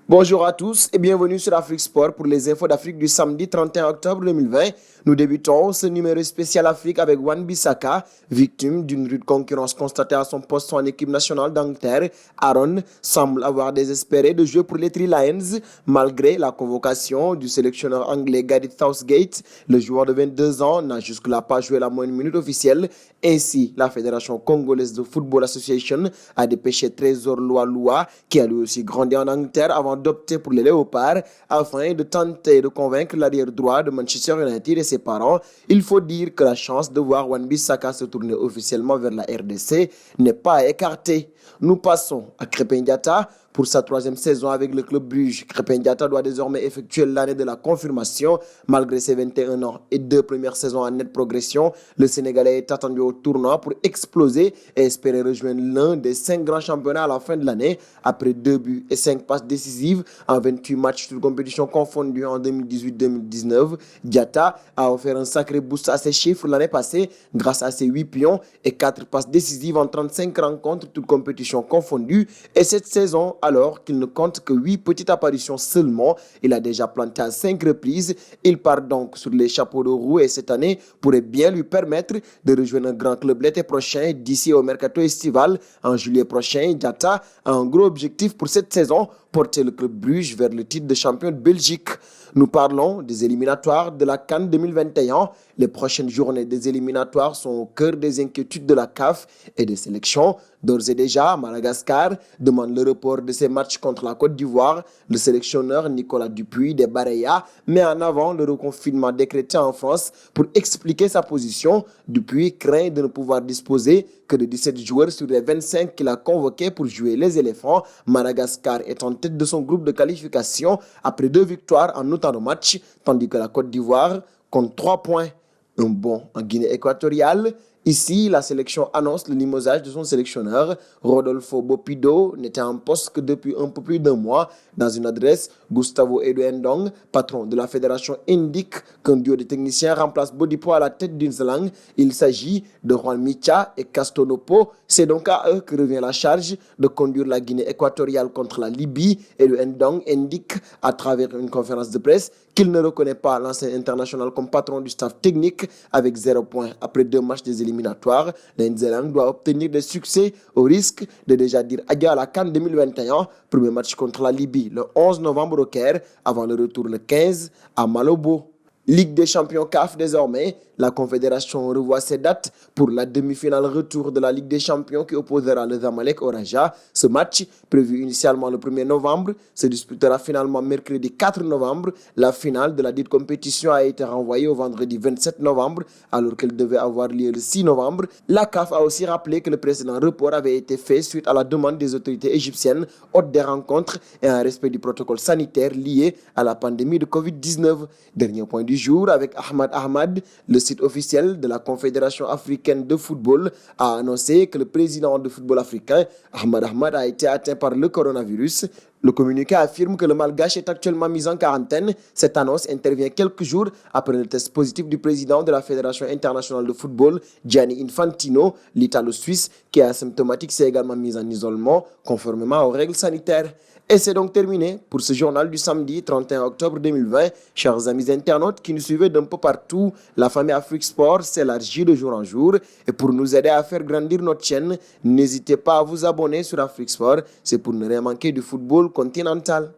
Bonjour à tous et bienvenue sur Afrique Sport pour les infos d'Afrique du samedi 31 octobre 2020. Nous débutons ce numéro spécial Afrique avec Wan-Bissaka, victime d'une rude concurrence constatée à son poste en équipe nationale d'Angleterre. Aaron semble avoir désespéré de jouer pour les Three Lions malgré la convocation du sélectionneur anglais Gareth Southgate. Le joueur de 22 ans n'a jusque-là pas joué la moindre minute officielle. Ainsi, la Fédération congolaise de Football Association a dépêché Trésor Loa, qui a lui aussi grandi en Angleterre avant d'opter pour les Léopards afin de tenter de convaincre l'arrière droit de Manchester United et ses parents. Il faut dire que la chance de voir Wan-Bissaka se tourner officiellement vers la RDC n'est pas écartée. Nous passons à Krépin Diatta. Pour sa troisième saison avec le club Bruges, Krépin Diatta doit désormais effectuer l'année de la confirmation. Malgré ses 21 ans et 2 premières saisons en nette progression, le Sénégalais est attendu au tournoi pour exploser et espérer rejoindre l'un des 5 grands championnats à la fin de l'année. Après 2 buts et 5 passes décisives en 28 matchs de compétition confondus en 2018-2019, Diatta a offert un sacré boost à ses chiffres l'année passée grâce à ses 8 pions et 4 passes décisives en 35 rencontres, toutes compétitions confondues. Et cette saison, alors qu'il ne compte que 8 petites apparitions seulement, il a déjà planté à 5 reprises. Il part donc sur les chapeaux de roue et cette année pourrait bien lui permettre de rejoindre un grand club l'été prochain. D'ici au mercato estival, en juillet prochain, Diatta a un gros objectif pour cette saison, porter le club Bruges vers le titre de champion de Belgique. Nous parlons des éliminatoires de la CAN 2021. Les prochaines journées des éliminatoires sont au cœur des inquiétudes de la CAF et des sélections. D'ores et déjà, Madagascar demande le report de ses matchs contre la Côte d'Ivoire. Le sélectionneur Nicolas Dupuy des Bareya met en avant le reconfinement décrété en France pour expliquer sa position. Dupuy craint de ne pouvoir disposer que de 17 joueurs sur les 25 qu'il a convoqués pour jouer les éléphants. Madagascar est en tête de son groupe de qualification après 2 victoires en autant de matchs, tandis que la Côte d'Ivoire compte 3 points. Un bond en Guinée équatoriale. Ici, la sélection annonce le limogeage de son sélectionneur. Rodolfo Bopido n'était en poste que depuis un peu plus d'un mois. Dans une adresse, Gustavo Edo-Ndong, patron de la fédération, indique qu'un duo de techniciens remplace Bodipo à la tête d'une langue. Il s'agit de Juan Micha et Castonopo. C'est donc à eux que revient la charge de conduire la Guinée équatoriale contre la Libye. Edo-Ndong indique à travers une conférence de presse qu'il ne reconnaît pas l'ancien international comme patron du staff technique. Avec 0 points après 2 matchs des éliminatoires, l'Inzelang doit obtenir des succès au risque de déjà dire adieu à la CAN 2021. Premier match contre la Libye le 11 novembre au Caire, avant le retour le 15 à Malobo. Ligue des champions CAF désormais, la Confédération revoit ses dates pour la demi-finale retour de la Ligue des champions qui opposera le Zamalek au Raja. Ce match, prévu initialement le 1er novembre, se disputera finalement mercredi 4 novembre. La finale de la dite compétition a été renvoyée au vendredi 27 novembre alors qu'elle devait avoir lieu le 6 novembre. La CAF a aussi rappelé que le précédent report avait été fait suite à la demande des autorités égyptiennes, hôtes des rencontres et en respect du protocole sanitaire lié à la pandémie de Covid-19. Dernier point du jour avec Ahmad, le site officiel de la Confédération africaine de football a annoncé que le président de football africain, Ahmad, a été atteint par le coronavirus. Le communiqué affirme que le Malgache est actuellement mis en quarantaine. Cette annonce intervient quelques jours après le test positif du président de la Fédération internationale de football, Gianni Infantino. L'Italo-Suisse, qui est asymptomatique, s'est également mis en isolement, conformément aux règles sanitaires. Et c'est donc terminé pour ce journal du samedi 31 octobre 2020. Chers amis internautes qui nous suivez d'un peu partout, la famille Afrique Sport s'élargit de jour en jour. Et pour nous aider à faire grandir notre chaîne, n'hésitez pas à vous abonner sur Afrique Sport. C'est pour ne rien manquer du football continental.